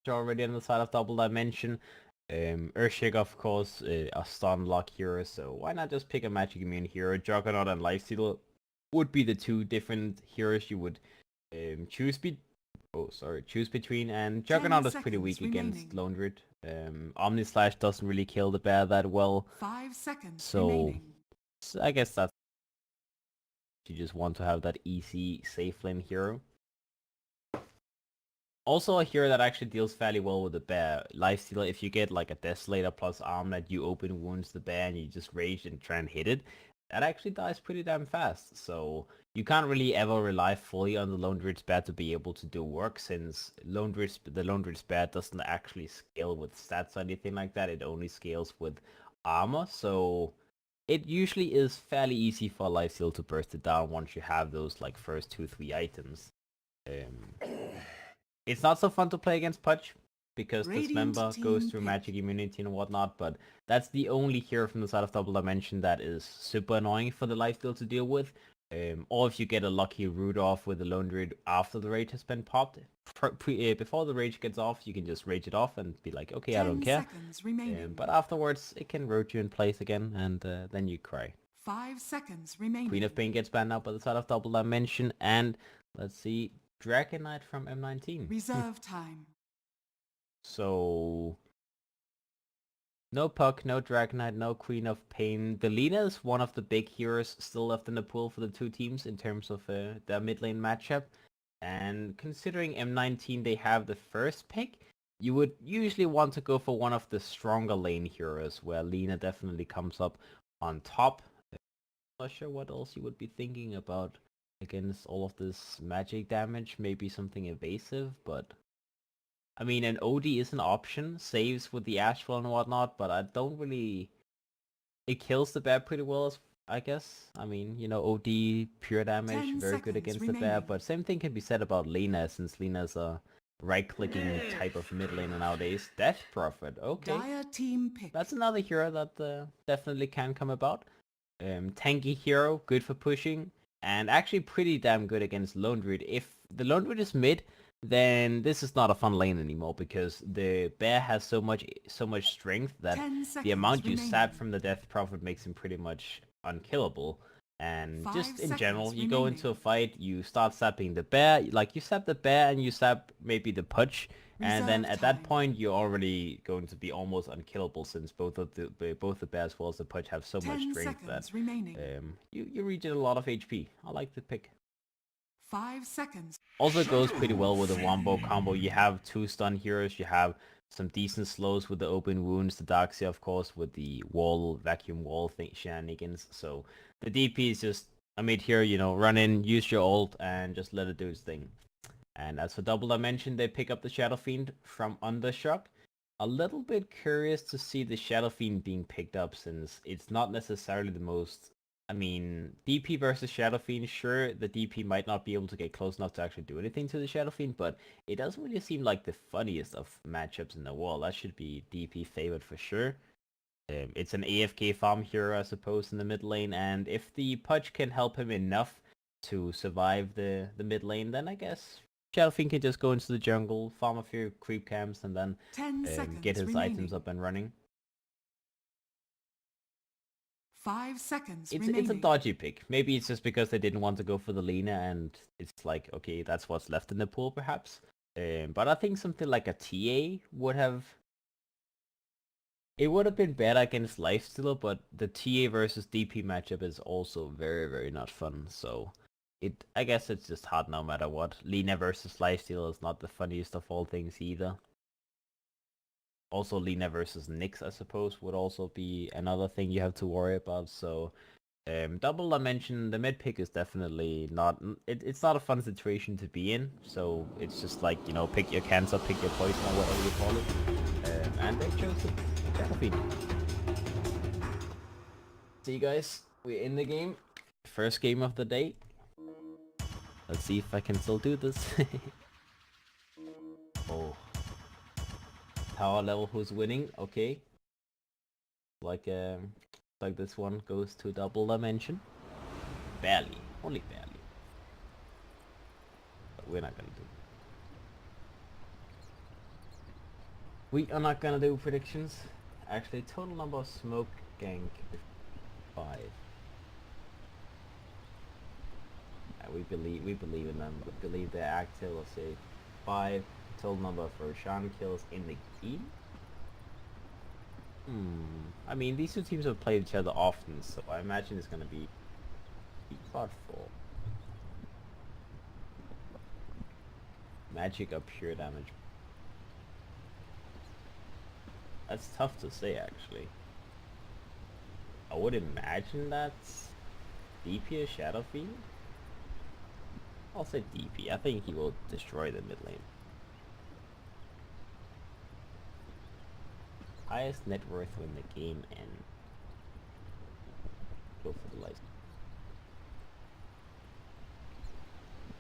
already on the side of Double Dimension. Urshik, of course, a stun lock hero, so why not just pick a Magic Immune hero? Juggernaut and Lifesteal would be the two different heroes you would choose between, and Juggernaut is pretty weak against Lone Druid. Omnislash doesn't really kill the bear that well. 5 seconds so remaining. I guess that's you just want to have that easy safe lane hero. Also a hero that actually deals fairly well with the bear. Lifesteal, if you get like a Desolator plus Armlet, you open wounds the bear and you just rage and try and hit it. That actually dies pretty damn fast. So you can't really ever rely fully on the Lone Druid's bear to be able to do work, since the Lone Druid's bear doesn't actually scale with stats or anything like that. It only scales with armor. So it usually is fairly easy for Lifesteal to burst it down once you have those like first 2-3 items. It's not so fun to play against Pudge, because this member goes through magic immunity and whatnot, but that's the only hero from the side of Double Dimension that is super annoying for the lifesteal to deal with. Or if you get a lucky root off with the Lone Druid after the rage has been popped. Before the rage gets off, you can just rage it off and be like, okay, I don't care. But afterwards, it can root you in place again, and then you cry. 5 seconds remaining. Queen of Pain gets banned out by the side of Double Dimension, and let's see, Dragon Knight from M19. Reserve time. So no Puck, no Dragon Knight, no Queen of Pain. The Lina is one of the big heroes still left in the pool for the two teams in terms of their mid lane matchup. And considering M19 they have the first pick, you would usually want to go for one of the stronger lane heroes, where Lina definitely comes up on top. Not sure what else you would be thinking about against all of this magic damage. Maybe something evasive, but I mean, an OD is an option, saves with the Astral and whatnot, but I don't really... It kills the bear pretty well, I guess. I mean, you know, OD, pure damage, very good against the bear, but same thing can be said about Lina, since Lina's a right-clicking type of mid laner nowadays. Death Prophet, okay. Dire team pick. That's another hero that definitely can come about. Tanky hero, good for pushing, and actually pretty damn good against Lone Druid. If the Lone Druid is mid, then this is not a fun lane anymore, because the bear has so much strength that the amount you sap from the Death Prophet makes him pretty much unkillable. And just in general, you go into a fight, you start sapping the bear, like you sap the bear and you sap maybe the Pudge, and then at that point you're already going to be almost unkillable, since both the bear as well as the Pudge have so much strength that you regen a lot of HP. I like the pick. 5 seconds. Also goes pretty well with the Wombo combo. You have two stun heroes, you have some decent slows with the open wounds, the Darkseer of course with the wall, vacuum wall shenanigans. So the DP is just a mid hero, you know, run in, use your ult, and just let it do its thing. And as for Double Dimension, they pick up the Shadow Fiend from Undershock. A little bit curious to see the Shadow Fiend being picked up, since it's not necessarily the most... I mean, DP versus Shadow Fiend, sure, the DP might not be able to get close enough to actually do anything to the Shadow Fiend, but it doesn't really seem like the funniest of matchups in the world. That should be DP favored for sure. It's an AFK farm hero, I suppose, in the mid lane, and if the Pudge can help him enough to survive the mid lane, then I guess Shadow Fiend can just go into the jungle, farm a few creep camps, and then get his items up and running. 5 seconds It's a dodgy pick. Maybe it's just because they didn't want to go for the Lina, and it's like, okay, that's what's left in the pool perhaps. But I think something like a TA would have... It would have been better against Lifesteal, but the TA versus DP matchup is also very, very not fun. So I guess it's just hard no matter what. Lina versus Lifesteal is not the funniest of all things either. Also, Lina versus Nyx, I suppose, would also be another thing you have to worry about. So, Double Dimension, the mid pick is definitely not... It's not a fun situation to be in. So, it's just like, you know, pick your cancer, pick your poison, or whatever you call it. And they chose the Shadow Fiend. See you guys, we're in the game. First game of the day. Let's see if I can still do this. Oh. Power level who's winning, okay. Like this one goes to Double Dimension. Barely, only barely. But we're not gonna do it. We are not gonna do predictions. Actually, total number of smoke gank is 5. We believe in them. We believe they're active. Let's say 5. Total number for Roshan kills in the game. I mean, these two teams have played each other often, so I imagine it's gonna be thoughtful. Magic or pure damage? That's tough to say, actually. I would imagine that's DP or Shadow Fiend. I'll say DP. I think he will destroy the mid lane. Highest net worth when the game ends. Go for the lights.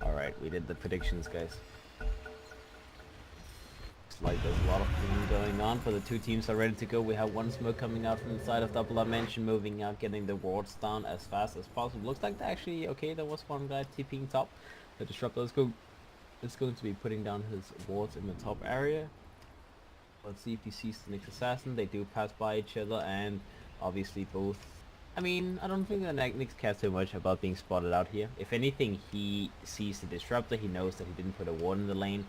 Alright, we did the predictions, guys. Looks like there's a lot of things going on, but the two teams are ready to go. We have one smoke coming out from the side of Double Dimension, moving out, getting the wards down as fast as possible. Looks like they're actually, okay, there was one guy TPing top. The Disruptor is going to be putting down his wards in the top area. Let's see if he sees the next assassin. They do pass by each other, and obviously both... I mean, I don't think the Nyx cares too much about being spotted out here. If anything, he sees the Disruptor, he knows that he didn't put a ward in the lane.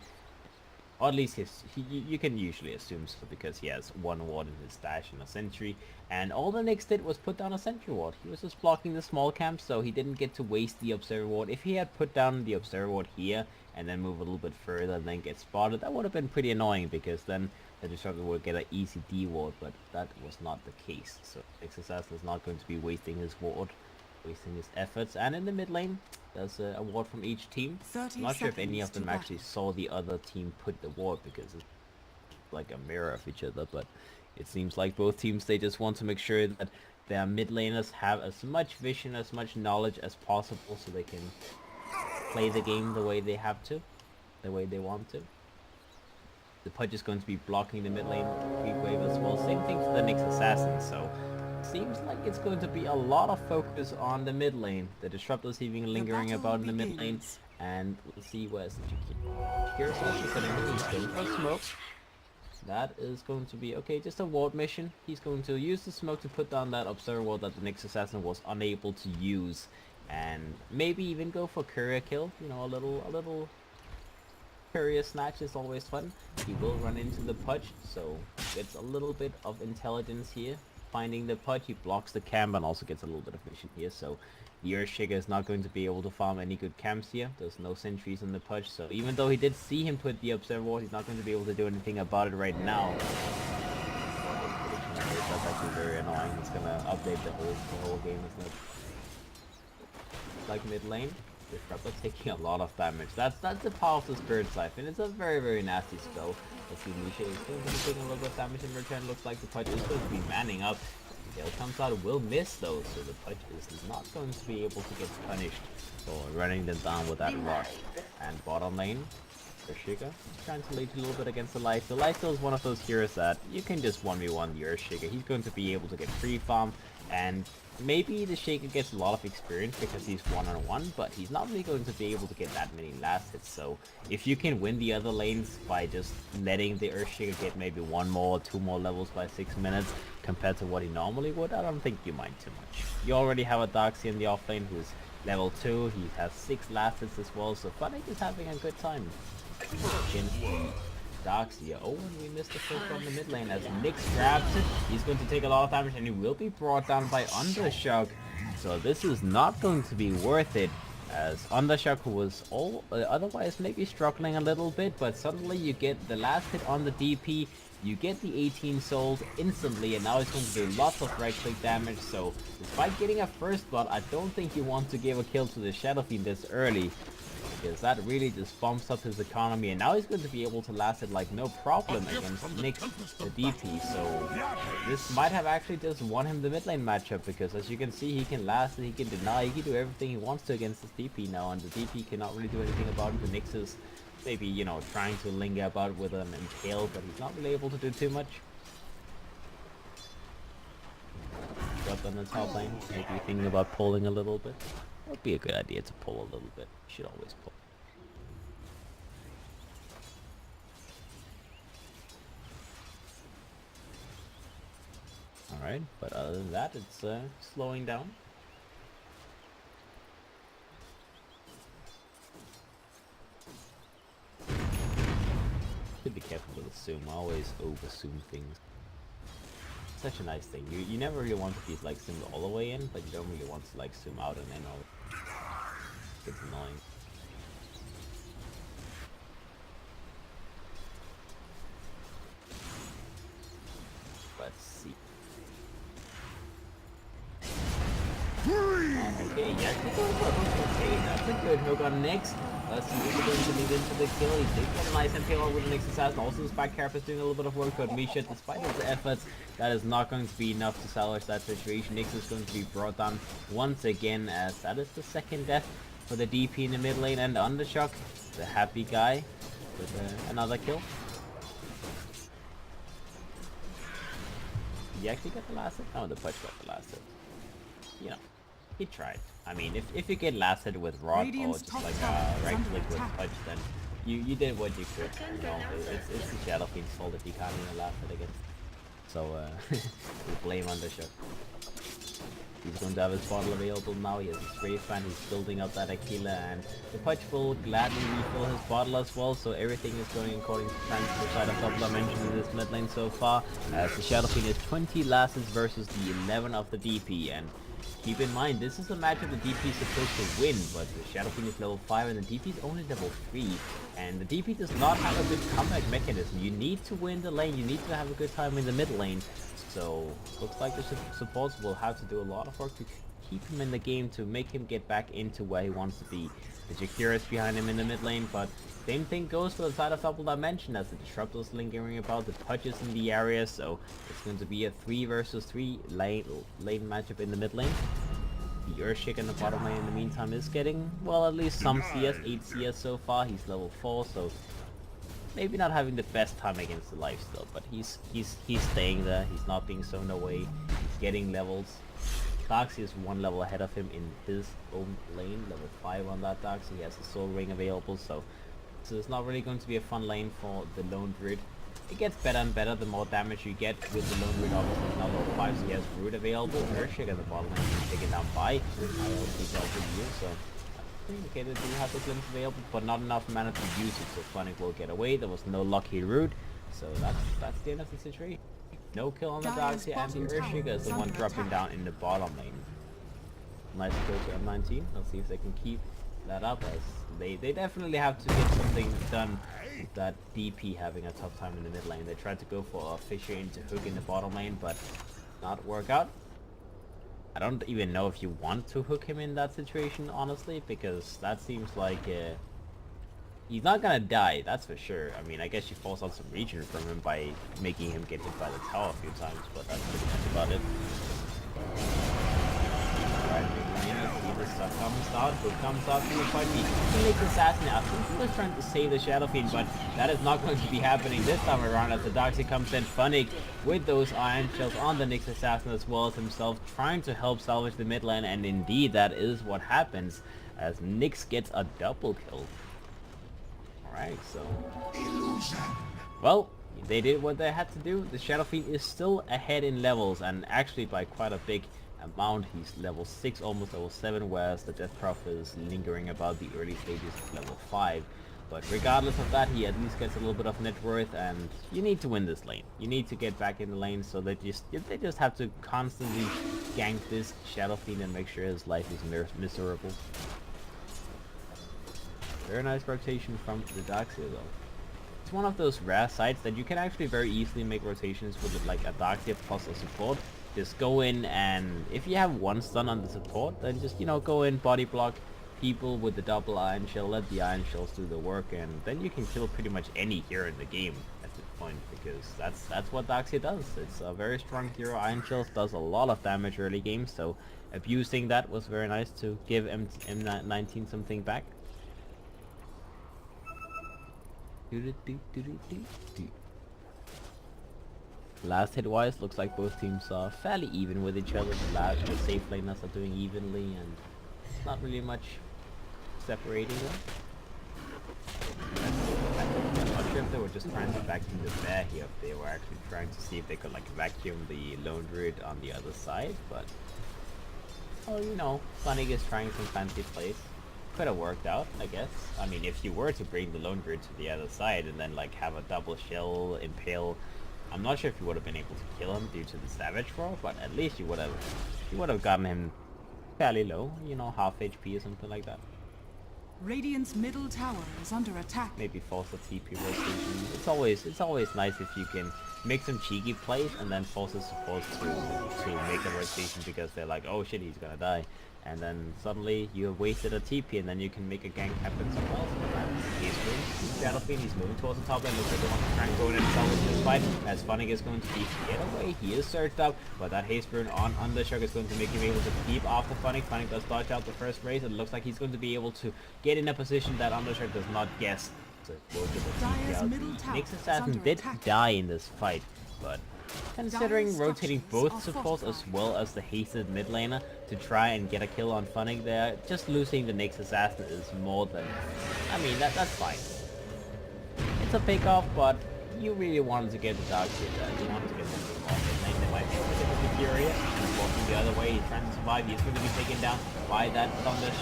Or at least you can usually assume so, because he has one ward in his stash and a sentry, and all the Nyx did was put down a sentry ward. He was just blocking the small camp, so he didn't get to waste the observer ward. If he had put down the observer ward here and then move a little bit further and then get spotted, that would have been pretty annoying, because then the Disruptor would get an easy D ward, but that was not the case. So Nyx Assassin is not going to be wasting his ward, wasting his efforts. And in the mid lane, there's a ward from each team. I'm not sure if any of them actually saw the other team put the ward, because it's like a mirror of each other, but it seems like both teams, they just want to make sure that their mid laners have as much vision, as much knowledge as possible, so they can play the game the way they have to, the way they want to. The Pudge is going to be blocking the mid lane creep wave as well. Same thing for the Nyx Assassin, so seems like it's going to be a lot of focus on the mid lane. The Disruptor's even lingering about in the mid lane, and we'll see where's the Here's also setting the he's going for smoke. That is going to be okay, just a ward mission. He's going to use the smoke to put down that observer ward that the Nyx Assassin was unable to use, and maybe even go for courier kill. You know, a little courier snatch is always fun. He will run into the Pudge, so gets a little bit of intelligence here. Finding the Pudge, he blocks the camp and also gets a little bit of vision here, so the Earthshaker is not going to be able to farm any good camps here. There's no sentries on the Pudge, so even though he did see him put the observer ward, he's not going to be able to do anything about it right now. That's actually very annoying. It's gonna update the whole game, isn't it? Like mid lane, Disruptor taking a lot of damage. That's the power of the Spirit Siphon. It's a very nasty spell. Let's see, Nisha is going to be taking a little bit of damage in return. Looks like the Pudge is going to be manning up. Gale comes out, will miss though, so the Pudge is not going to be able to get punished for running them down with that rush. And bottom lane, Earthshaker trying to lead a little bit against the Lifesteal. Lifesteal is one of those heroes that you can just 1v1 the Earthshaker. He's going to be able to get free farm, and maybe the Shaker gets a lot of experience because he's one-on-one, but he's not really going to be able to get that many last hits. So if you can win the other lanes by just letting the Earthshaker get maybe 1 more or 2 more levels by 6 minutes compared to what he normally would, I don't think you mind too much. You already have a Darkseer in the offlane who's level 2, he has 6 last hits as well, so Funnick is having a good time against the Darkseer. Oh, and we missed the first one in the mid lane as Nyx grabs it. He's going to take a lot of damage and he will be brought down by Undershock. So this is not going to be worth it, as Undershock, who was otherwise maybe struggling a little bit, but suddenly you get the last hit on the DP, you get the 18 souls instantly, and now it's going to do lots of right click damage. So despite getting a first blood, I don't think you want to give a kill to the Shadow Fiend this early, because that really just bumps up his economy, and now he's going to be able to last it like no problem against Nyx, the DP. So this might have actually just won him the mid lane matchup, because as you can see, he can last it, he can deny, he can do everything he wants to against this DP now, and the DP cannot really do anything about it. The Nyx is maybe, you know, trying to linger about with an impale, but he's not really able to do too much. Up on the top lane, maybe thinking about pulling a little bit. Would be a good idea to pull a little bit. You should always pull. Alright, but other than that, it's slowing down. Should be careful with the zoom. I always over zoom things. Such a nice thing. You never really want to be like zoomed all the way in, but you don't really want to like zoom out and in all. It's annoying. Let's see. Okay, yeah, okay, that's a good hook on Nyx. Let's see if we're going to lead into the kill. He did get a nice MPL with the Nyx assassin. Also, the spike carapace doing a little bit of work, but Misha, despite his efforts, that is not going to be enough to salvage that situation. Nyx is going to be brought down once again, as that is the second death for the DP in the mid lane, and Undershock, the happy guy, with another kill. Did he actually get the last hit? Oh, the Pudge got the last hit. You know, he tried. I mean, if you get last hit with Rod or just like right click with Pudge, then you did what you could. You know, it's the Shadow Fiend's fault if you can't even last hit against. So we blame Undershock. He's going to have his bottle available now. He has his Brave Fan. He's building up that Aquila, and the Pudge will gladly refill his bottle as well. So everything is going according to plan for the side of double I mentioned in this mid lane so far. As the Shadow Fiend is 20 last hits versus the 11 of the DP, and keep in mind, this is a matchup the DP is supposed to win, but the Shadow Fiend is level 5 and the DP is only level 3. And the DP does not have a good comeback mechanism. You need to win the lane, you need to have a good time in the mid lane. So, looks like the supports will have to do a lot of work to keep him in the game, to make him get back into where he wants to be. The Jakira is behind him in the mid lane, but same thing goes for the side of Double Dimension, as the Disruptor's lingering about, the Pudge is in the area, so it's going to be a 3 versus 3 lane matchup in the mid lane. The Urshik in the bottom lane in the meantime is getting, well, at least some CS, 8 CS so far. He's level 4, so maybe not having the best time against the lifesteal, but he's staying there. He's not being sown away. He's getting levels. Darkseid is 1 level ahead of him in his own lane, level 5 on that Darkseid. He has a Soul Ring available, so it's not really going to be a fun lane for the Lone Druid. It gets better and better the more damage you get with the Lone Druid. Obviously, now level 5, so he has Root available. Urshik at the bottom lane is taken down by ILC Delta, so okay, they do have the glimpse available, but not enough mana to use it, so Funnick will get away. There was no lucky Root, so that's the end of the situation. No kill on the Darkseid, and the Urshik is the one dropping down in the bottom lane. Nice kill to M19. Let's see if they can keep that up, as they definitely have to get something done with that DP having a tough time in the mid lane. They tried to go for a Fissure into Hook in the bottom lane, but not work out. I don't even know if you want to hook him in that situation, honestly, because that seems like he's not gonna die, that's for sure. I mean, I guess you force out some regen from him by making him get hit by the tower a few times, but that's pretty much about it. Alright, the stuff comes out, Hook comes out from the fight. He makes assassin. I think he was trying to save the Shadow Fiend, but that is not going to be happening this time around, as the Darkseid comes in. Funnick with those Iron Shells on the Nyx assassin, as well as himself trying to help salvage the mid lane, and indeed that is what happens, as Nyx gets a double kill. Alright, so well, they did what they had to do. The Shadow Fiend is still ahead in levels, and actually by quite a big amount. He's level 6, almost level 7, whereas the Death Prophet is lingering about the early stages of level 5. But regardless of that, he at least gets a little bit of net worth, and you need to win this lane. You need to get back in the lane, so they just have to constantly gank this Shadow Fiend and make sure his life is miserable. Very nice rotation from the Darkseid though. It's one of those rare sites that you can actually very easily make rotations with like a Darkseid plus a support. Just go in, and if you have 1 stun on the support, then just, you know, go in, body block people with the double Iron Shell, let the Iron Shells do the work, and then you can kill pretty much any hero in the game at this point, because that's what Darkseid does. It's a very strong hero. Iron Shells does a lot of damage early game, so abusing that was very nice to give M19 something back. Last hit wise, looks like both teams are fairly even with each other. The safe laners are doing evenly, and not really much separating them. I'm not sure if they were just trying to vacuum the bear here. They were actually trying to see if they could like vacuum the lone druid on the other side, but well, you know, Sonic is trying some fancy plays. Could have worked out, I guess. I mean, if you were to bring the lone druid to the other side and then like have a double shell impale, I'm not sure if you would have been able to kill him due to the savage roar, but at least you would have gotten him fairly low, you know, half HP or something like that. Radiant's middle tower is under attack. Maybe force a TP rotation. It's always nice if you can make some cheeky plays and then force the support to make a rotation because they're like, oh shit, he's gonna die. And then suddenly you have wasted a TP and then you can make a gank happen somewhere else. He's Shadowfiend, he's moving towards the top lane, looks like they want to try and go in and salvage this fight, as Funnick is going to get away. He is surged up, but that haste burn on Undershock is going to make him able to keep after Funnick. Funnick does dodge out the first race, and it looks like he's going to be able to get in a position that Undershock does not guess. So go to the TP out. Nyx Assassin did die in this fight, but considering rotating both supports as well as the hasted mid laner to try and get a kill on Funnick there, just losing the Nyx Assassin is more than... I mean, that's fine. It's a pick off, but you really wanted to get the Dark Seed there. You wanted to get something off mid lane. They might be able to get the Fury. He's walking the other way. He's trying to survive. He's going to be taken down by that Thunder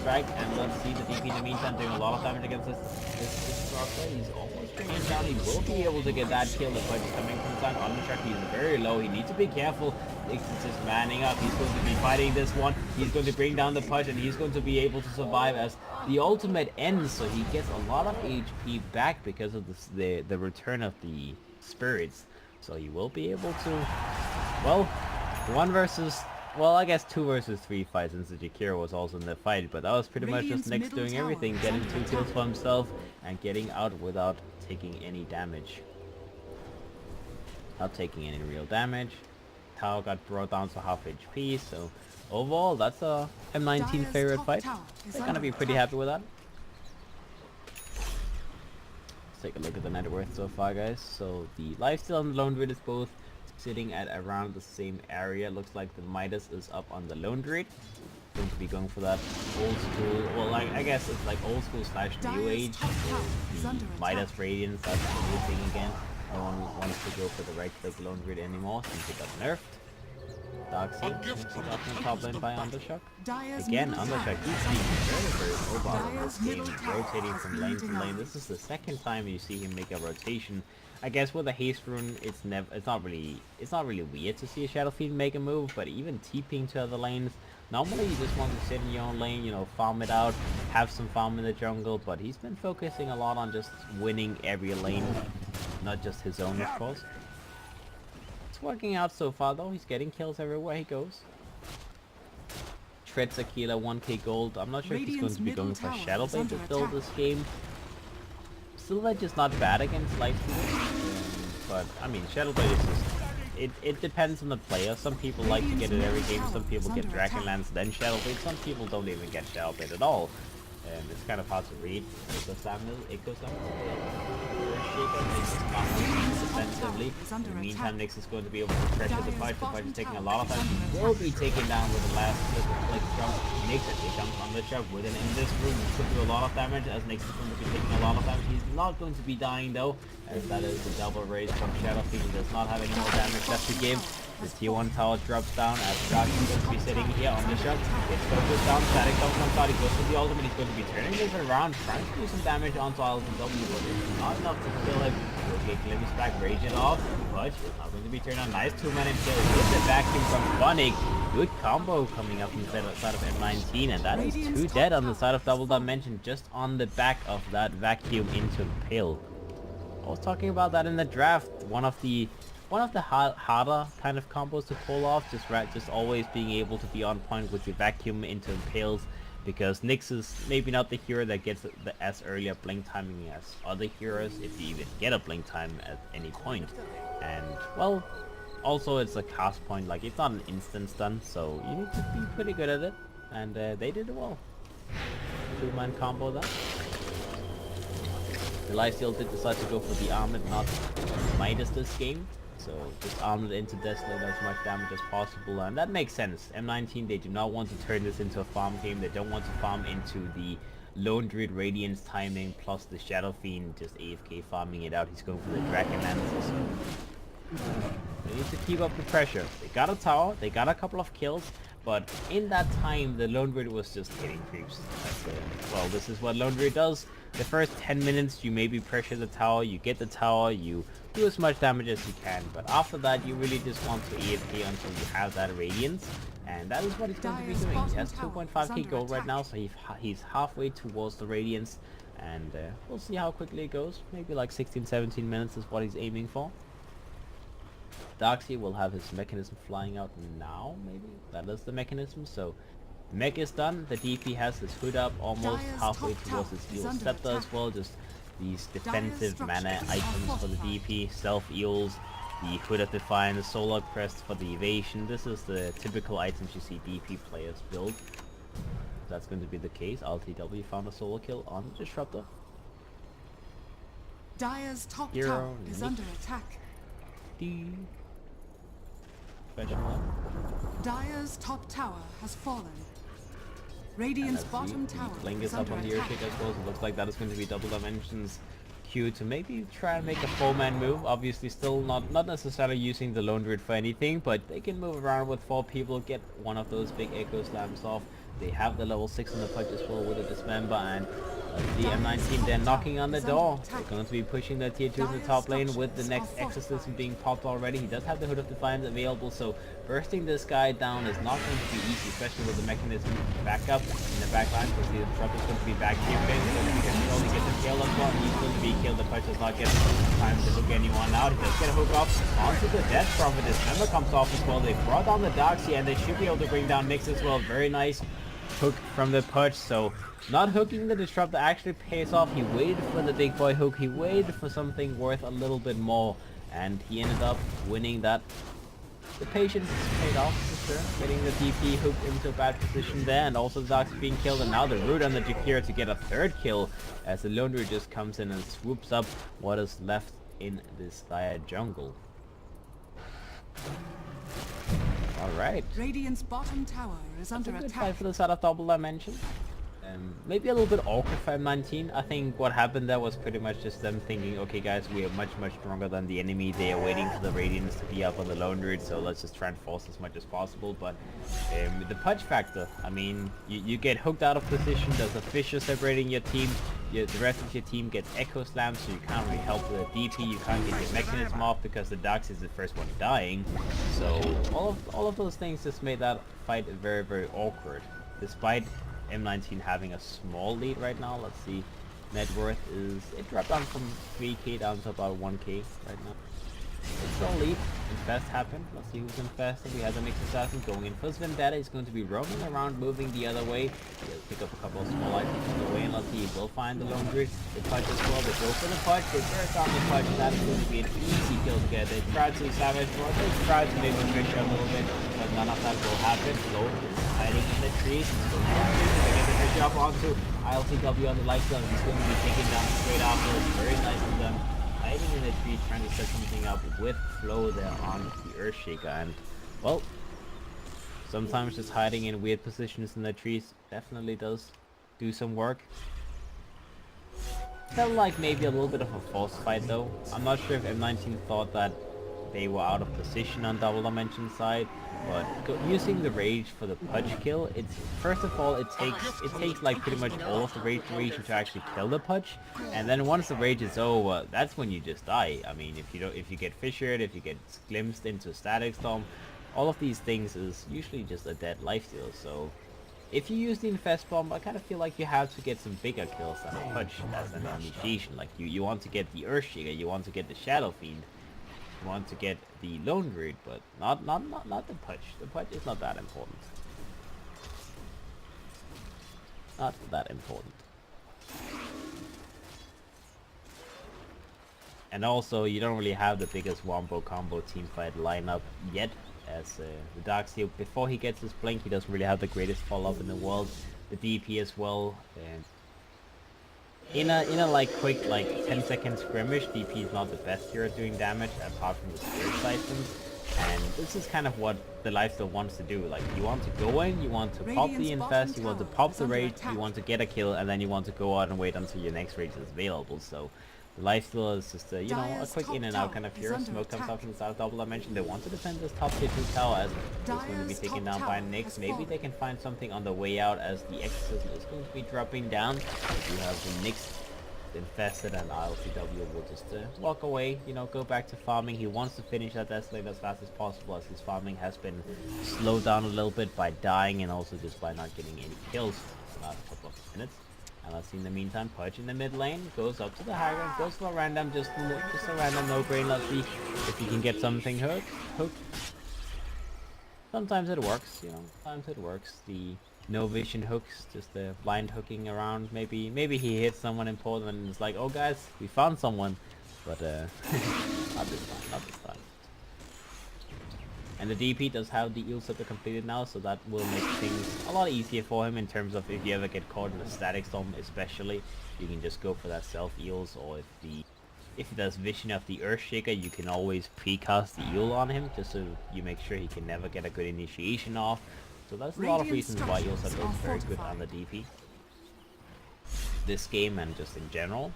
Strike. And let's see the DP in the meantime doing a lot of damage against this Crossbow. He's almost bringing it down. He will be able to get that kill. The fight is coming from side. Undershock, he's very low. He needs to be careful. Nyx is just manning up. He's going to be fighting this one. He's going to bring down the Pudge, and he's going to be able to survive as the ultimate ends. So he gets a lot of HP back because of the return of the spirits. So he will be able to, well, I guess 2 versus 3 fights, since the Jakiro was also in the fight, but that was pretty much just Nyx doing everything, getting 2 kills for himself and getting out without taking any damage. Not taking any real damage. Tower got brought down to half HP, so overall that's a M19 favorite fight. They're gonna be pretty happy with that. Let's take a look at the net worth so far, guys. So the lifesteal and the lone druid is both sitting at around the same area. Looks like the Midas is up on the lone druid. Going to be going for that old school, well, like, I guess it's like old school slash new age. The Midas Radiance, that's the new thing again. No one wants to go for the right click lone grid anymore since it got nerfed. Darkseid got in the top lane by Undershock. Again, Undershock keeps being very mobile in this game, rotating from lane to lane. This is the second time you see him make a rotation. I guess with a haste rune, it's not really weird to see a Shadowfiend make a move, but even TPing to other lanes, normally you just want to sit in your own lane, you know, farm it out, have some farm in the jungle, but he's been focusing a lot on just winning every lane, not just his own, of course. It's working out so far though. He's getting kills everywhere he goes. Treads Aquila 1k gold. I'm not sure if he's going to be going for Shadowblade to fill this game. Silhouette is not bad against Lightstealers, but I mean Shadowblade is just... It depends on the player. Some people like to get it every game, some people get Dragonlance then Shadowblade, some people don't even get Shadowblade at all. It's kind of hard to read. Echo defensively. In the meantime, Nyx is going to be able to pressure the fight. The fight is taking a lot of time. He will be taken down with the last click jump. Nyx actually jumps on the shove with an in this room. He could do a lot of damage as Nyx is going to be taking a lot of damage. He's not going to be dying though, as that is the double raise from Shadowfiend. He does not have any more damage left to give. The tier 1 tower drops down as Dark is going to be sitting here on the shot. Gets focused down, static comes on side, he goes for the ultimate, he's going to be turning this around, trying to do some damage onto Alton W, but it's not enough to kill him. He'll get Glimmers back, rage it off, but it's not going to be turned on. Nice 2-man kill with the vacuum from Funnick. Good combo coming up from the side of M19, and that is 2 dead on the side of Double Dimension, just on the back of that vacuum into Impale. I was talking about that in the draft, one of the harder kind of combos to pull off, just always being able to be on point with your vacuum into Impales, because Nyx is maybe not the hero that gets as early a blink timing as other heroes, if you even get a blink time at any point. And well, also it's a cast point, like it's not an instant stun, so you need to be pretty good at it, and they did it well. 2-man combo that. The Lifesteal did decide to go for the Armored, not Midas this game. So just arm it into Desolate as much damage as possible, and that makes sense. M19, they do not want to turn this into a farm game. They don't want to farm into the Lone Druid Radiance timing plus the Shadow Fiend just AFK farming it out. He's going for the Dragon Lancer, so they need to keep up the pressure. They got a tower, they got a couple of kills, but in that time the Lone Druid was just hitting creeps. Well, this is what Lone Druid does. The first 10 minutes you maybe pressure the tower, you get the tower, you do as much damage as you can, but after that you really just want to AFK until you have that Radiance. And that is what he's going to be doing. He has 2.5k gold right now, so he's halfway towards the Radiance. And we'll see how quickly it goes. Maybe like 16-17 minutes is what he's aiming for. Darkseid will have his mechanism flying out now, maybe? That is the mechanism, so the mech is done. The DP has his hood up almost halfway towards his heal scepter as well. Just these defensive mana items for the DP, self-eals, the Hood of Defiance, Solar Crest for the evasion. This is the typical items you see DP players build. That's going to be the case. LTW found a solo kill on the Disruptor. Dire's top tower is under attack. Dire's top tower has fallen. Radiant's bottom tower is under up on the attack. Earthshake as well, so it looks like that is going to be Double Dimensions Q to maybe try and make a 4-man move. Obviously still not necessarily using the Lone Druid for anything, but they can move around with 4 people, get one of those big Echo Slams off. They have the level 6 in the punch as well with the Dismember, and the M19, they're knocking on the door. They're going to be pushing the tier 2 in the top lane with the next Exorcism being popped already. He does have the Hood of Defiance available, so bursting this guy down is not going to be easy, especially with the mechanism back up in the back line, because the Disruptor is going to be back here. So he can only get the kill up on. He's going to be killed. The punch does not get time to hook anyone out. He does get a hook off onto the Death Prophet. Dismember comes off as well. They brought down the Darkseid, and they should be able to bring down Nyx as well. Very nice hook from the Pudge, so not hooking the Disruptor actually pays off. He waited for the big boy hook, he waited for something worth a little bit more, and he ended up winning that. The patience is paid off for sure, getting the DP hooked into a bad position there, and also the Darkseid being killed, and now the Root on the Jakira to get a 3rd kill as the Lone Druid just comes in and swoops up what is left in this dire jungle. Alright. Radiant's bottom tower is under Good attack. fight for the side of Double Dimension. Maybe a little bit awkward for M19. I think what happened there was pretty much just them thinking, okay guys, we are much stronger than the enemy. They are waiting for the Radiance to be up on the Lone Druid, so let's just try and force as much as possible. But the punch factor, I mean, you get hooked out of position, there's a fissure separating your team, the rest of your team gets Echo Slammed, so you can't really help with the DP, you can't get your mechanism off because the Darkseid is the first one dying. So all of those things just made that fight very awkward. Despite M19 having a small lead right now. Let's see, net worth is, it dropped down from 3k down to about 1k right now. It's a lead. Infest happened. Let's see who's infested. We have the Nyx Assassin going in for his Vendetta. He's going to be roaming around, moving the other way. He'll pick up a couple of small items on the way, and let's see, he will find the Lone Druid. They punch as well. They go for the punch. They burst on the punch. That is going to be an easy kill to get. They try to savage, or they try to make the fish a little bit, but none of that will happen. Lone is hiding in the trees. So they get the fish up onto ILTW on the light zone. He's going to be taken down straight afterwards. Very nice of them. Hiding in the tree, trying to set something up with flow there on the Earthshaker, and well, sometimes just hiding in weird positions in the trees definitely does do some work. Felt like maybe a little bit of a false fight though. I'm not sure if M19 thought that they were out of position on Double Dimension side, but using the rage for the Pudge kill, it's first of all it takes like pretty much all of the rage duration to actually kill the Pudge, and then once the rage is over, that's when you just die. I mean, if you get fissured, if you get glimpsed into Static Storm, all of these things is usually just a dead lifesteal. So if you use the Infest Bomb, I kind of feel like you have to get some bigger kills than a Pudge as an initiation. Like you want to get the Earthshaker, you want to get the Shadow Fiend, want to get the Lone Druid, but not the Pudge. The Pudge is not that important. Not that important. And also, you don't really have the biggest wombo combo teamfight lineup yet, as the Darkseid, before he gets his blink, he doesn't really have the greatest follow-up in the world. The DP as well, and in a like quick like 10-second skirmish, DP is not the best here at doing damage apart from the Spirit Siphons. And this is kind of what the lifesteal wants to do. Like, you want to go in, you want to pop the infest, you want to pop the rage, you want to get a kill, and then you want to go out and wait until your next rage is available. So the lifesteal is just a, you know, a quick in and out kind of hero. Smoke comes up from the side of double dimension. They want to defend this top tier 2 tower as it's going to be taken down by Nyx. Maybe they can find something on the way out as the exorcism is going to be dropping down. You have the Nyx infested, and ILCW will just walk away, you know, go back to farming. He wants to finish that Desolate as fast as possible, as his farming has been slowed down a little bit by dying and also just by not getting any kills for the last couple of minutes. And let's see, in the meantime, Pudge in the mid lane goes up to the high ground, goes for a random, just a random no-brain. Let's see if he can get something hooked. Sometimes it works, you know, sometimes it works. The no vision hooks, just the blind hooking around. Maybe he hits someone important and it's like, oh guys, we found someone, but not this time. And the DP does have the eel sucker completed now, so that will make things a lot easier for him in terms of if you ever get caught in a static storm, especially, you can just go for that self eels, or if he does vision of the Earthshaker, you can always precast the eel on him, just so you make sure he can never get a good initiation off. So that's a lot of reasons why eels are both very good on the DP. This game and just in general.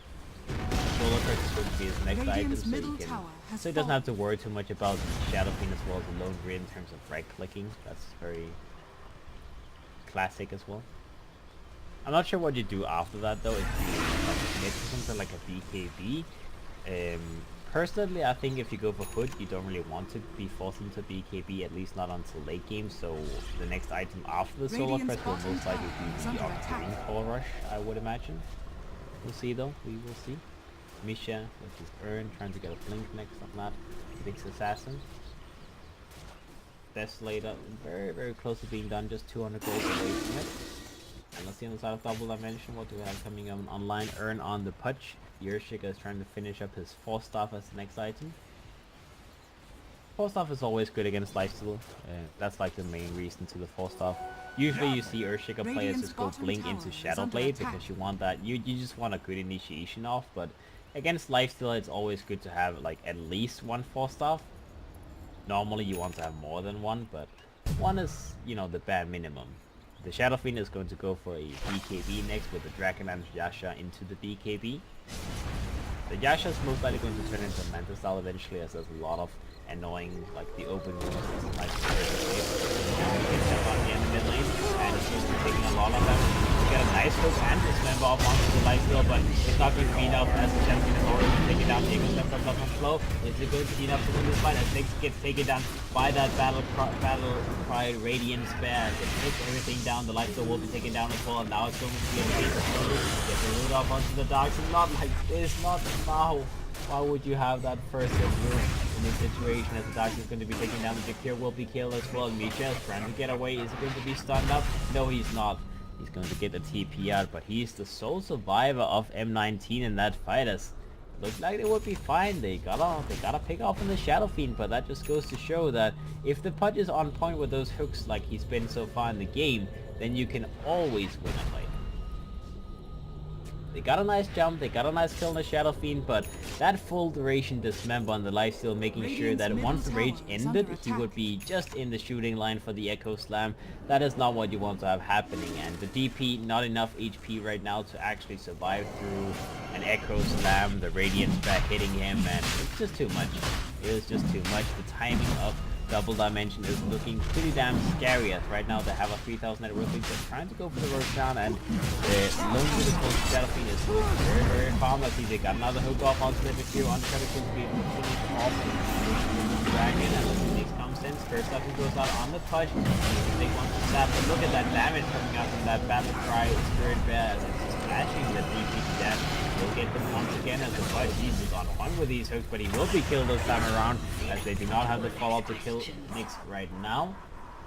Solar Crest is going to be his next item, so he doesn't have to worry too much about the Shadow Fiend as well as the Lone Grid in terms of right clicking. That's very classic as well. I'm not sure what you do after that though, if you commit to something like a BKB. Personally, I think if you go for Hood, you don't really want to be forced into BKB, at least not until late game, so the next item after the Solar Crest will most likely be the Octarine Core Rush, I would imagine. We'll see though, we will see. Misha with his urn, trying to get a blink next on that. Vix Assassin. Desolator, very, very close to being done, just 200 gold away from it. And let's see on the side of double dimension, what do we have coming up online? Urn on the Pudge. Earthshaker is trying to finish up his Force Staff as the next item. Force Staff is always good against lifesteal. That's like the main reason to the Force Staff. Usually you see Earthshaker players just go blink into Shadowblade because you want that, you just want a good initiation off, but against lifesteal it's always good to have like at least one Force Staff. Normally you want to have more than one, but one is, you know, the bare minimum. The Shadow Fiend is going to go for a BKB next with the Dragonlance Yasha into the BKB. The Yasha is most likely going to turn into a Manta style eventually, as there's a lot of annoying, like the open wounds, like in the mid lane, and it's just taking a lot of them. You get a nice hook and dismember off onto the lifesteal, but it's not going to be enough as the champion is already taken down. The Eagle Step does not flow. Is it going to be enough to win this fight as Nyx gets taken down by that battle cry Radiant Spare? It takes everything down. The lifesteal will be taken down as well, and now it's going to be a case of get the loot off onto the dark. So not like this, not now. Why would you have that first hit move in this situation, as the Doctor is going to be taking down? The Jakir will be killed as well. Misha is trying to get away. Is he going to be stunned up? No, he's not. He's going to get the TP out, but he's the sole survivor of M19 in that fight, as looked like they would be fine. They gotta pick off on the Shadow Fiend, but that just goes to show that if the Pudge is on point with those hooks like he's been so far in the game, then you can always win a fight. They got a nice jump, they got a nice kill on the Shadow Fiend, but that full duration dismember on the lifesteal, making sure that once the rage ended, he would be just in the shooting line for the Echo Slam. That is not what you want to have happening, and the DP, not enough HP right now to actually survive through an Echo Slam, the Radiance back hitting him, and it's just too much. It was just too much. The timing of Double Dimension is looking pretty damn scary, as right now they have a 3000 net worth lead. They're trying to go for the roach down, and the Lone with the Shadow Fiend is looking very, very harmless. They got another hook off onto the Jakir, on Shadow Fiend to be finished off the Dragon, and Nyx comes in. First up, he goes out on the Pudge. They want to stab, but look at that damage coming out from that Battle Cry Spirit Bear, as it's just flashing the DP to death. Will get them once again, as the Pudge is on one with these hooks, but he will be killed this time around, as they do not have the follow-up to kill Nyx right now.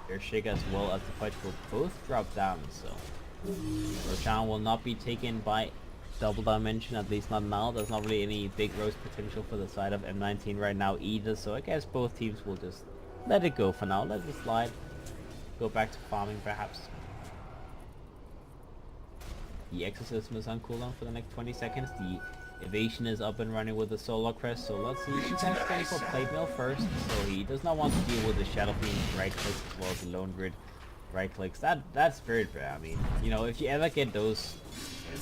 Earthshaker as well as the Pudge will both drop down, so Roshan will not be taken by Double Dimension, at least not now. There's not really any big roast potential for the side of M19 right now either, so I guess both teams will just let it go for now, let it slide, go back to farming perhaps. The Exorcism is on cooldown for the next 20 seconds. The Evasion is up and running with the Solar Crest, so let's see. He's actually going for Plate Mail first, so he does not want to deal with the Shadow Fiend right clicks as well as the Lone Grid right clicks. That's Spirit Bear. I mean, you know, if you ever get those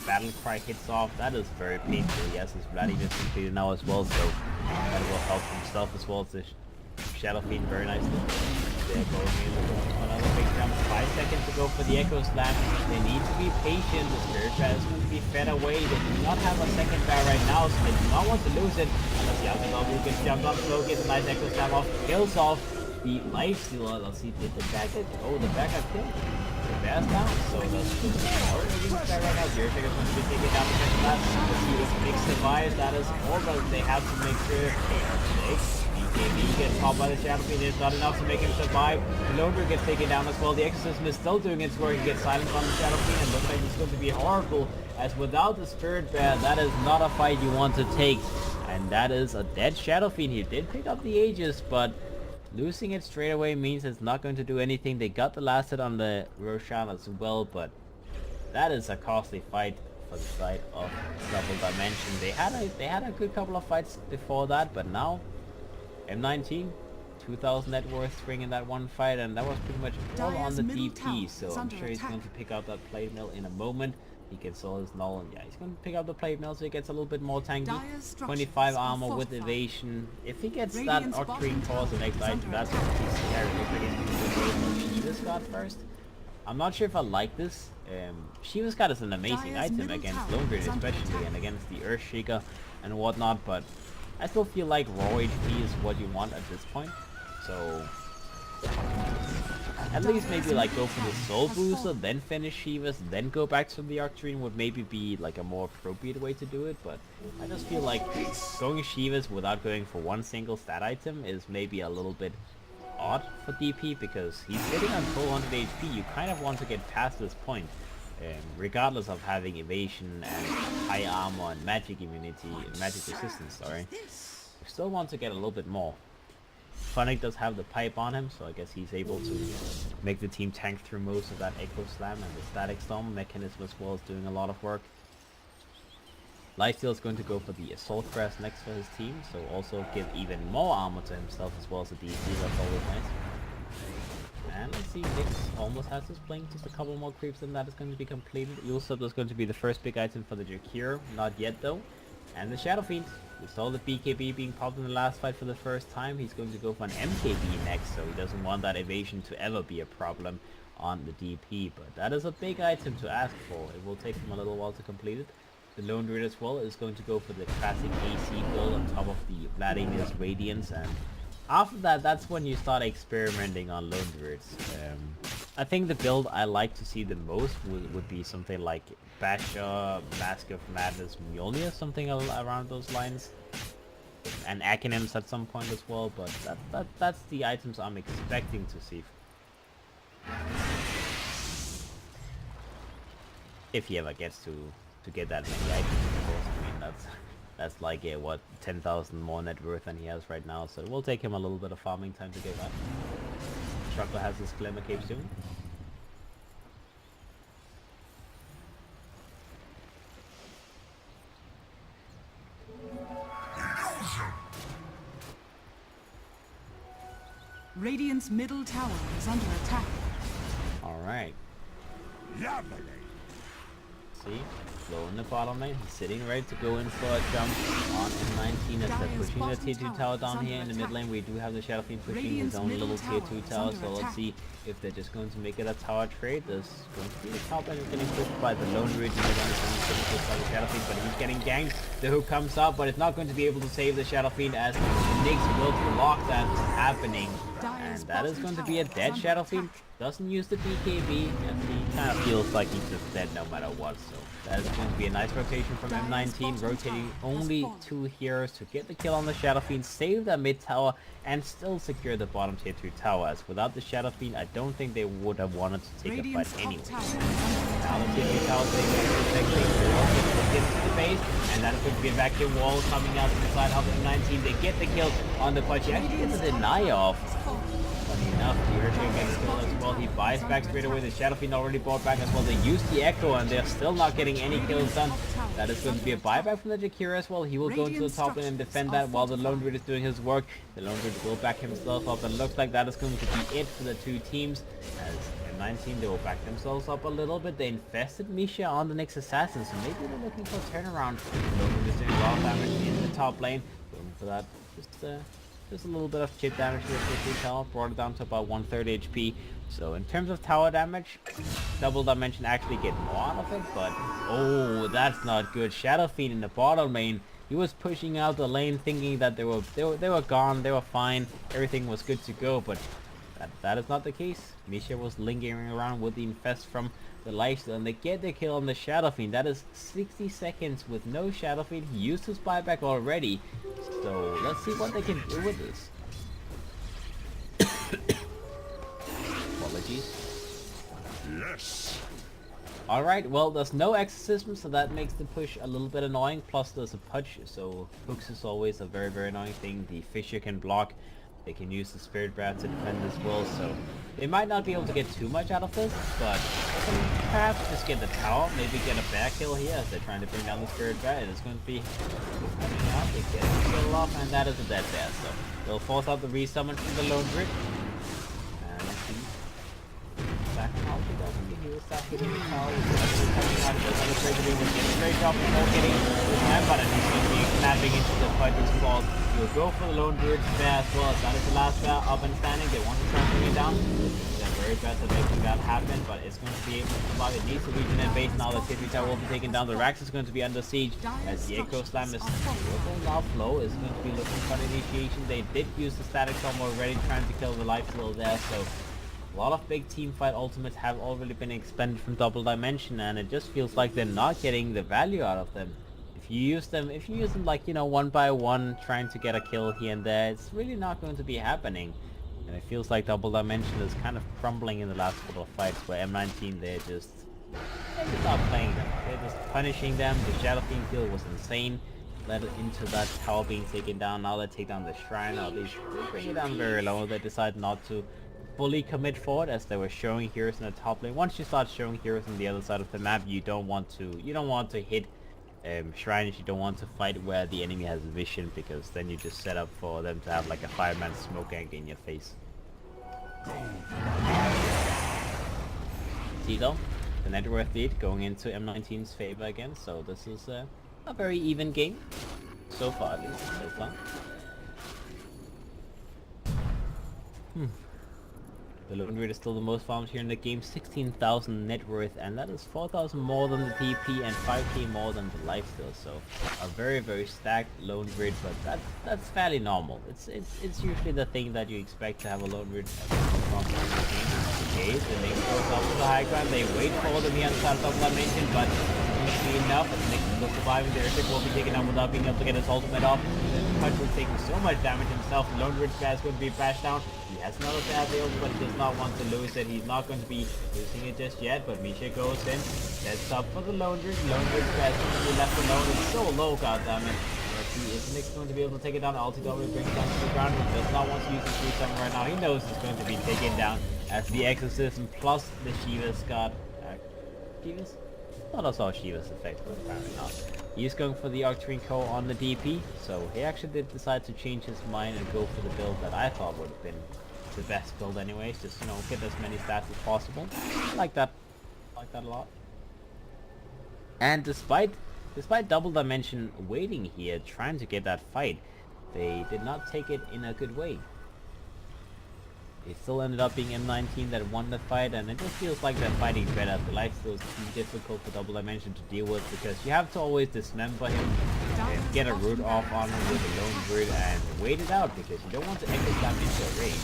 Battle Cry hits off, that is very painful. Yes, his Vladimir is completed now as well, so that will help himself as well as the Shadow Fiend very nicely. They're going in for another big jump. 5 seconds to go for the Echo Slam. They need to be patient. The Spirit Bear is going to be fed away. They do not have a second bear right now, so they do not want to lose it. Unless the Alpha gets jumped up slow, gets a nice Echo Slam off, kills off the Life Stealer. Let's see, did the backup? Oh, the backup killed. The bear's down, so that's good. Right now, Zero Trigger's going to be taking down the second lap. Let's see if Nick survives. That is all that they have to make sure they are safe. BKB gets caught by the Shadow Fiend. It's not enough to make him survive. The Lone Grid gets taken down as well. The Exorcism is still doing its work. He gets silenced on the Shadow Fiend, and looks like it's going to be horrible. As without the Spirit Bear, that is not a fight you want to take. And that is a dead Shadow Fiend. He did pick up the Aegis, but losing it straight away means it's not going to do anything. They got the last hit on the Roshan as well, but that is a costly fight for the side of Double Dimension. They had a good couple of fights before that, but now M19, 2,000 net worth swing in that one fight, and that was pretty much all on the DP, so I'm sure he's going to pick up that plate mill in a moment. He gets all his null, and yeah, he's going to pick up the plate mill so he gets a little bit more tanky. 25 armor with evasion. If he gets that Octarine Core as the next item, that's going to be scary. Looks like he's going to go for Shiva's God first. I'm not sure if I like this. Shiva's God is an amazing item against Lone Grid especially, and against the Earthshaker and whatnot, but I still feel like raw HP is what you want at this point. So at least maybe like go for the Soul Booster, then finish Shivas, then go back to the Octarine would maybe be like a more appropriate way to do it. But I just feel like going Shivas without going for one single stat item is maybe a little bit odd for DP, because he's sitting on full 100 HP. You kind of want to get past this point. Regardless of having evasion and high armor and magic immunity, magic resistance, sorry. You still want to get a little bit more. Phonic does have the pipe on him, so I guess he's able to make the team tank through most of that Echo Slam, and the Static Storm mechanism as well is doing a lot of work. Lifesteal is going to go for the Assault Crest next for his team, so also give even more armor to himself as well as the DC. That's always nice. And let's see, Nyx almost has his blink, just a couple more creeps and that is going to be completed. Ulsub is going to be the first big item for the Jakir, not yet though. And the Shadow Fiend, we saw the BKB being popped in the last fight for the first time. He's going to go for an MKB next, so he doesn't want that evasion to ever be a problem on the DP. But that is a big item to ask for. It will take him a little while to complete it. The Lone Druid as well is going to go for the classic AC build on top of the Vladimir's Radiance, and after that, that's when you start experimenting on Lone Druids. I think the build I like to see the most would be something like Basha, Mask of Madness, Mjolnir, something around those lines. And Acronyms at some point as well, but that's the items I'm expecting to see. If he ever gets to get that many items, of course. I mean, that's like what, 10,000 more net worth than he has right now, so it will take him a little bit of farming time to get that. Trucker has his Glimmer Cape soon. Radiant's middle tower is under attack. Alright. See? Low in the bottom lane. He's sitting ready to go in for a jump on M19 as they're pushing the tier 2 tower down here in the mid lane. We do have the Shadow Fiend pushing his own little tier 2 tower, so let's see if they're just going to make it a tower trade. There's going to be a top lane getting pushed by the Lone Druid, getting pushed by the Shadow Fiend, but he's getting ganked. The hook comes up, but it's not going to be able to save the Shadow Fiend as Nyx will block that from happening. And that is going to be a dead Shadow Fiend. Doesn't use the BKB, and he kind of feels like he's just dead no matter what, so that is going to be a nice rotation from M19, rotating only 2 heroes to get the kill on the Shadow Fiend, save that mid tower, and still secure the bottom tier 2 tower, as without the Shadow Fiend, I don't think they would have wanted to take a fight anyway. Now the tier 2 tower taking into the base, and that is going to be a vacuum wall coming out from the side of M19. They get the kill on the punch. He actually gets a deny off. Funny enough, the Urchin gets killed as well. He buys back straight away. The Shadow Fiend already bought back as well. They use the Echo and they're still not getting any kills done. That is going to be a buyback from the Jakira as well. He will go into the top lane and defend that while the Lone Druid is doing his work. The Lone Druid will back himself up, and looks like that is going to be it for the two teams. As M19, they will back themselves up a little bit. They infested Misha on the next assassin, so maybe they're looking for a turnaround. The Lone Druid is doing a lot of damage in the top lane. Going for that, just a little bit of chip damage here for Tower, brought it down to about 130 HP. So in terms of tower damage, Double Dimension actually get more out of it, but oh, that's not good. Shadow Fiend in the bottom lane, he was pushing out the lane thinking that they were gone, they were fine, everything was good to go, but that is not the case. Misha was lingering around with the infest from the lifesteal, and they get the kill on the Shadow Fiend. That is 60 seconds with no Shadow Fiend. He used his buyback already, so let's see what they can do with this. Apologies. Yes. Alright, well, there's no exorcism, so that makes the push a little bit annoying. Plus there's a pudge, so hooks is always a very, very annoying thing. The Fisher can block. They can use the Spirit Breath to defend as well, so they might not be able to get too much out of this, but they can perhaps just get the tower, maybe get a back kill here as they're trying to bring down the Spirit Breath. It's going to be coming out, they get a kill off, and that is a dead bear, so they'll force out the resummon from the Lone Druid. And back out, he doesn't get healed, start hitting the tower, he's coming out, he does have a great to do, he's getting straight off before getting the time button, he's going to be snapping into the Pudge's claws. He'll go for the Lone Druid's bear as well. That is the last bear up and standing. They want to try to bring it down. They're very best at making that happen, but it's going to be able to survive. It needs to reach an base now. The Tippy Tower will be taken down. The Rax is going to be under siege as the Echo Slam is now flow is going to be looking for an initiation. They did use the static storm already, trying to kill the lifesteal there, so a lot of big team fight ultimates have already been expended from Double Dimension, and it just feels like they're not getting the value out of them. If you use them like, you know, one by one, trying to get a kill here and there, it's really not going to be happening. And it feels like Double Dimension is kind of crumbling in the last couple of fights, where M19, they're just not playing them. They're just punishing them. The Shadow Fiend kill was insane. Led into that tower being taken down. Now they take down the shrine. Now they bring it down very low. They decide not to fully commit forward as they were showing heroes in the top lane. Once you start showing heroes on the other side of the map, you don't want to hit shrines. You don't want to fight where the enemy has vision, because then you just set up for them to have like a 5-man smoke egg in your face. See though, the net worth lead going into M19's favor again, so this is a very even game so far, at least so far. The Lone Druid is still the most farmed here in the game, 16,000 net worth, and that is 4,000 more than the TP and 5k more than the lifesteal. So a very, very stacked Lone Druid, but that's fairly normal. It's usually the thing that you expect to have a Lone Druid from the game. Okay, the lane goes up to the high ground. They wait for the Neon Star Double Dimension, but easily enough, and Nick is still surviving. The Earthquake will be taken out without being able to get his ultimate off. Punch was taking so much damage himself. The Lone Druid's bear is going to be bashed down. He has another bear available, but he does not want to lose it. He's not going to be losing it just yet, but Misha goes in. Sets up for the Lone Druid. Lone Druid's bear is going to be left alone. It's so low, goddammit. Nick's going to be able to take it down. Ulti W brings it down to the ground. He does not want to use his free summon right now. He knows it's going to be taken down as the Exorcism plus the Shiva's got... Shiva's? Not I saw Shiva's effect, but apparently not. He's going for the Octarine Core on the DP, so he actually did decide to change his mind and go for the build that I thought would have been the best build anyways, just, you know, get as many stats as possible. I like that a lot. And despite Double Dimension waiting here, trying to get that fight, they did not take it in a good way. It still ended up being M19 that won the fight, and it just feels like they're fighting better. The lifesteal is too difficult for Double Dimension to deal with, because you have to always dismember him and get a root off on him with a Lone Druid and wait it out, because you don't want to echo slam into a rage.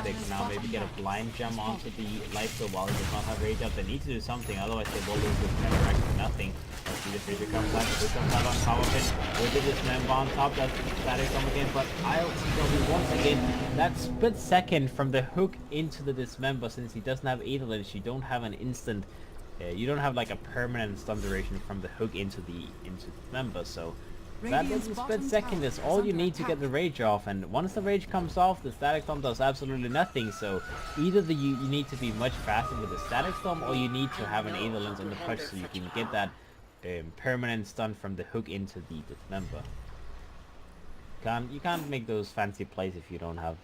They can now maybe get a blind jump onto the lifesteal while he does not have rage up. They need to do something, otherwise they will lose with Cataract for nothing. Let's see the Fisher comes out, the comes out on top of it. With the dismember on top, that's static come again, but ILTW once again, that split second from the hook into the dismember, since he doesn't have Aetherlynch, you don't have an instant, you don't have like a permanent stun duration from the hook into the dismember, so That little Radiant's split bottom second tower is is all you under need to get attack. the rage off, and once the rage comes off, the static storm does absolutely nothing. So either you need to be much faster with the static storm, or you need to have an Aetherlens on the push so you can get that permanent stun from the hook into the dismember. You can't make those fancy plays if you don't have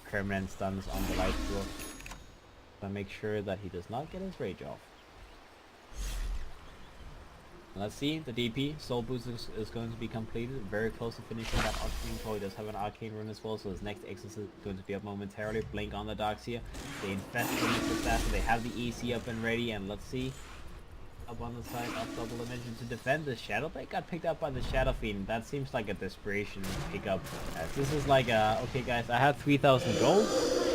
permanent stuns on the light dwarf. So make sure that he does not get his rage off. Let's see, the DP, Soul Boost is going to be completed, very close to finishing that Arcane Core. He does have an Arcane Rune as well, so his next Exorcist is going to be up momentarily. Blink on the Doxia, they infest the Assassin, they have the EC up and ready, and let's see, up on the side of Double Dimension to defend the Shadow Blade, got picked up by the Shadow Fiend. That seems like a desperation pickup, as this is like okay guys, I have 3,000 gold,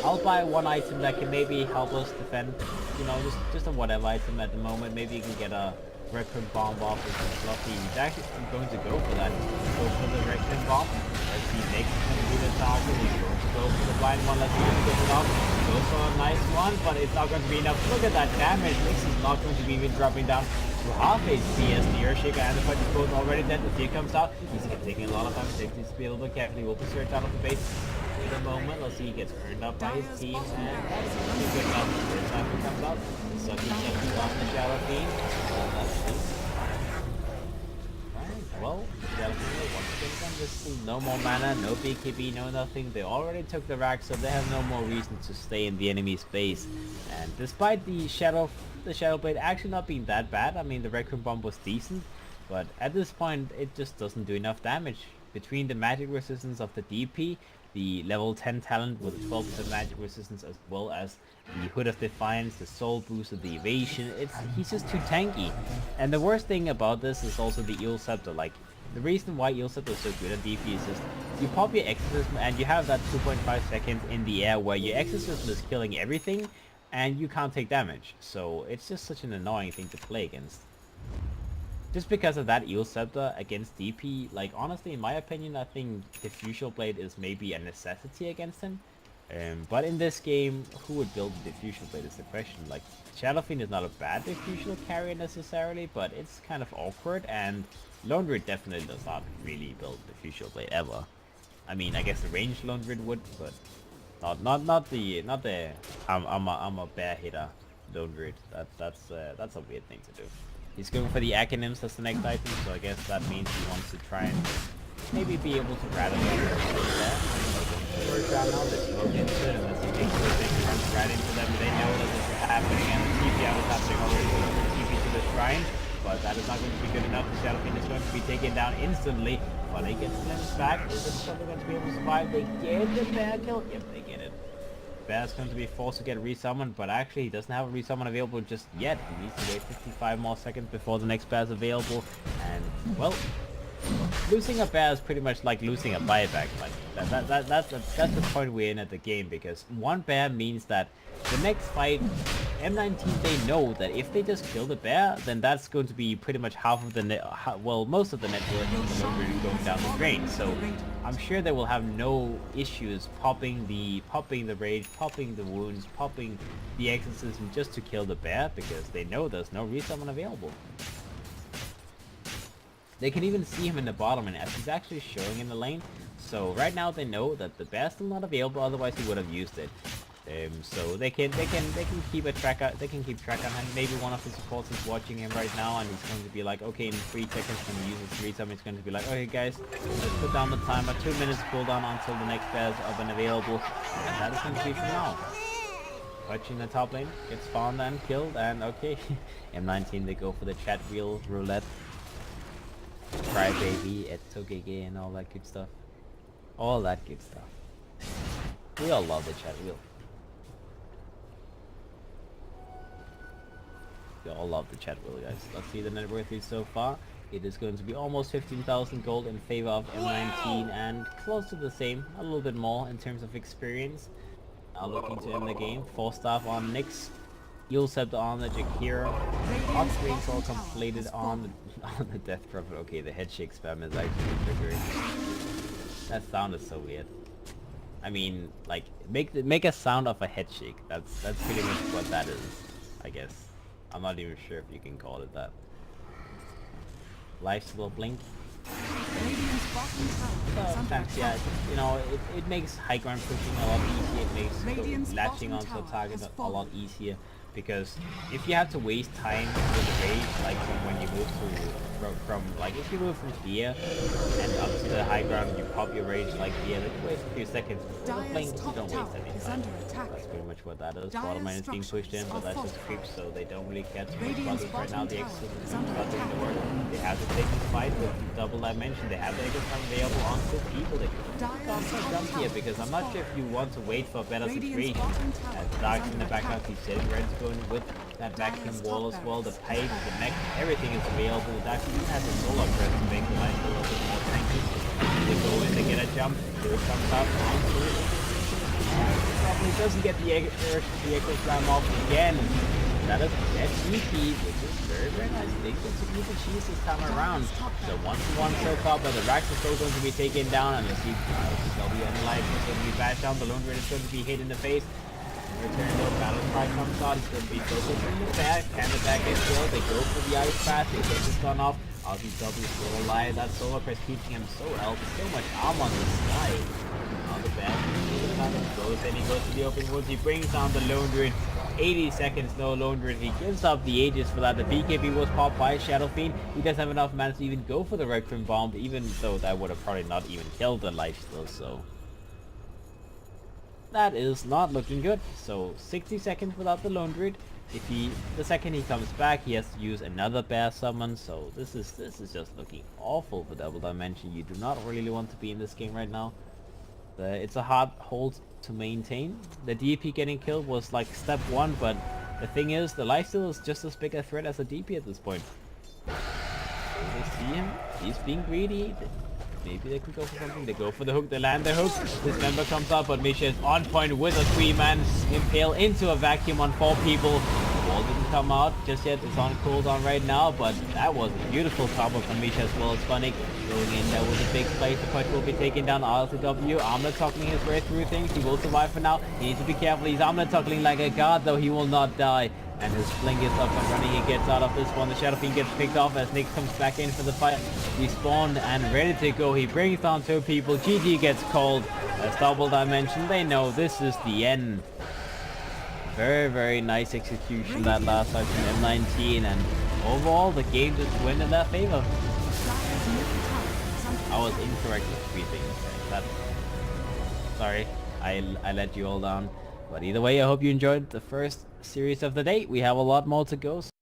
I'll buy one item that can maybe help us defend, you know, just a whatever item at the moment. Maybe you can get a Requiem Bomb off with some fluffy. He's actually going to go for that. Go for the Requiem Bomb. Let's see, Nick is going to be the target. He's going to go for the blind one. Let's see if he gets it off. Goes for a nice one, but it's not going to be enough. Look at that damage. Nix is not going to be even dropping down to half HP as the Earthshaker and the punch is both already dead. The fear comes out. He's taking a lot of time. He needs to be a little bit careful. He will be searched out of the base. In a moment, let's see, he gets burned up by his team, and that's pretty good enough. First time he comes out, the sucky off the Shadow Fiend. Let's see. Right, well, the Shadow Fiend, once again, this is no more mana, no BKB, no nothing. They already took the rack, so they have no more reason to stay in the enemy's base. And despite the Shadow Blade actually not being that bad, I mean, the Requiem Bomb was decent, but at this point, it just doesn't do enough damage. Between the magic resistance of the DP, the level 10 talent with a 12% magic resistance, as well as the Hood of Defiance, the Soul Boost, the Evasion, he's just too tanky. And the worst thing about this is also the Eel Scepter. Like, the reason why Eel Scepter is so good at DP is just, you pop your Exorcism and you have that 2.5 seconds in the air where your Exorcism is killing everything, and you can't take damage. So it's just such an annoying thing to play against. Just because of that Eel Scepter against DP, like honestly in my opinion I think Diffusal Blade is maybe a necessity against him. But in this game, who would build the Diffusal Blade is the question. Like, Shadow Fiend is not a bad Diffusal carrier necessarily, but it's kind of awkward, and Lone Druid definitely does not really build Diffusal Blade ever. I mean, I guess the ranged Lone Druid would, but not the I'm a bear hitter Lone Druid. That's a weird thing to do. He's going for the Acronyms as the next item, so I guess that means he wants to try and maybe be able to rattle there. First round now, they smoke into it, and as he takes it, they runs right into them. They know that this is happening, and the TP out is happening already, so the TP to the shrine, but that is not going to be good enough. The Shadow Fiend is going to be taken down instantly, but they get Slims back. Is it something going to be able to survive? They get the bear kill. Yep, they get it. Bear's going to be forced to get resummoned, but actually he doesn't have a resummon available just yet. He needs to wait 55 more seconds before the next bear is available, and well, losing a bear is pretty much like losing a buyback. Like that's the point we're in at the game, because one bear means that the next fight, M19, they know that if they just kill the bear, then that's going to be pretty much half of the net, well, most of the net worth of the Lone Druid going down the drain. So I'm sure they will have no issues popping the rage, popping the wounds, popping the exorcism just to kill the bear, because they know there's no resummon available. They can even see him in the bottom, and as he's actually showing in the lane. So right now they know that the bear's still not available, otherwise he would have used it. So they can keep track on him. Maybe one of the supports is watching him right now, and he's going to be like, okay, in 3 seconds when he uses resummon, it's going to be like, okay guys, let's put down the timer, 2 minutes cooldown until the next bear is up and available, and that is going to be from now. Watching the top lane, gets spawned and killed, and okay, M19, they go for the chat wheel roulette. Crybaby, Etogege, and all that good stuff. All that good stuff. We all love the chat wheel. We all love the chat wheel, guys. Let's see the net worth is so far. It is going to be almost 15,000 gold in favor of M19, and close to the same, a little bit more in terms of experience. Now looking to end the game. 4 staff on Nyx. Eel Scepter on the Jakira. Hot Springs all completed on the Death Prophet. Okay, the head shake spam is actually triggering. That sound is so weird. I mean, like, make a sound of a head shake. That's pretty much what that is, I guess. I'm not even sure if you can call it that. lifesteal blink. Radiant's bottom tower is under Sometimes, yeah, attack. you know, it makes high ground pushing a lot easier. It makes Radiant's latching bottom onto a tower target has a lot fallen. easier. Because if you have to waste time with the rage, like when you move from like if you move from here and up to the high ground, you pop your rage like here, then you waste a few seconds. With a blink, Dire's you top don't tower waste any is time. under attack. That's pretty much what that is. Dire's Bottom lane is being pushed in, but structures that's are just creeps, so they don't really care too much about Radiant's this right now. bottom The tower Exos is are under start doing the attack. work. They have to take this fight with double dimension. They have the Echo Farm available on 2 people. They can't jump here because I'm not sure if you want to wait for a better Radiant's situation. bottom tower As is Dark's in under the background, attack. he's sitting ready to go in with that vacuum Dire's wall top as well. The barracks pipe, has the fallen. mech, everything is available. Dark even has a solar press to make the life a little bit more tanky. They go in, they get a jump, go comes up, onto it. Probably doesn't get the Echo Slam off again. That is DP, which is very, very nice. They get to eat the cheese this time around. So 1-1 so far, but the Rax is still going to be taken down, and you'll see W and Life is going to be bashed down. The Lone Raid is going to be hit in the face. Return though, Battle Cry comes out. He's going to be focused in the back. Can the back get killed? They go for the ice path. They get this gun off. RBW is still alive. That solar press keeping him so healthy. So much armor on this guy. Now the back goes and he goes to the open woods. He brings down the Lone Druid. 80 seconds, no Lone Druid. He gives up the Aegis for that. The BKB was popped by Shadow Fiend. He doesn't have enough mana to even go for the Requiem Bomb, even though that would have probably not even killed the lifesteal, so that is not looking good. So 60 seconds without the Lone Druid. The second he comes back, he has to use another bear summon. So this is just looking awful for Double Dimension. You do not really want to be in this game right now. It's a hard hold to maintain. The DP getting killed was like step 1, but the thing is, the lifesteal is just as big a threat as a DP at this point. So they see him. He's being greedy. Maybe they could go for something. They go for the hook. They land the hook. This member comes up, but Misha is on point with a 3-man impale into a vacuum on 4 people. The wall didn't come out just yet. It's on cooldown right now, but that was a beautiful combo from Misha as well as Funnick. Going in there with a big play. The push will be taken down. RLTW. Armlet toggling his way through things. He will survive for now. He needs to be careful. He's armlet toggling like a god, though he will not die. And his blink is up and running. He gets out of this one. The Shadow Fiend gets picked off as Nick comes back in for the fight. Respawned and ready to go. He brings down 2 people. GG gets called as Double Dimension. They know this is the end. Very, very nice execution that last time from M19. And overall, the game just went in their favor. I was incorrect with 3 things. Sorry, I let you all down. But either way, I hope you enjoyed the first series of the day. We have a lot more to go.